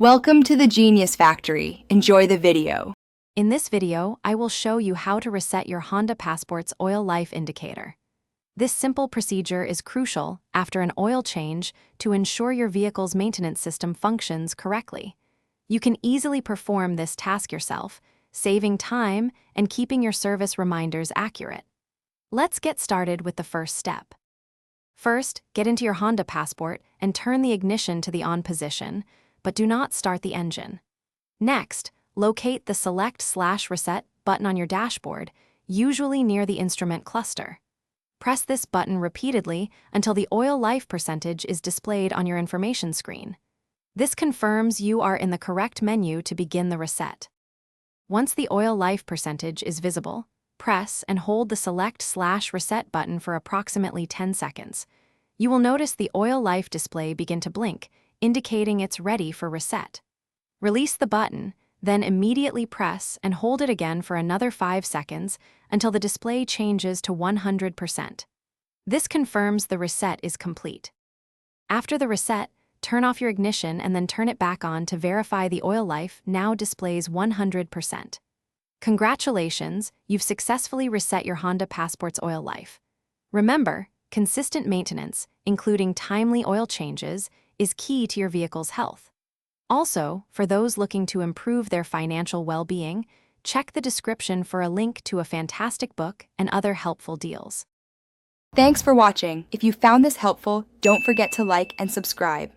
Welcome to the Genius Factory. Enjoy the video. In this video, I will show you how to reset your Honda Passport's oil life indicator. This simple procedure is crucial after an oil change to ensure your vehicle's maintenance system functions correctly. You can easily perform this task yourself, saving time and keeping your service reminders accurate. Let's get started with the first step. First, get into your Honda Passport and turn the ignition to the on position, but do not start the engine. Next, locate the Select/Reset button on your dashboard, usually near the instrument cluster. Press this button repeatedly until the oil life percentage is displayed on your information screen. This confirms you are in the correct menu to begin the reset. Once the oil life percentage is visible, press and hold the Select/Reset button for approximately 10 seconds. You will notice the oil life display begin to blink, indicating it's ready for reset. Release the button, then immediately press and hold it again for another 5 seconds until the display changes to 100%. This confirms the reset is complete. After the reset, turn off your ignition and then turn it back on to verify the oil life now displays 100%. Congratulations, you've successfully reset your Honda Passport's oil life. Remember, consistent maintenance, including timely oil changes, is key to your vehicle's health. Also, for those looking to improve their financial well-being, check the description for a link to a fantastic book and other helpful deals. Thanks for watching. If you found this helpful, don't forget to like and subscribe.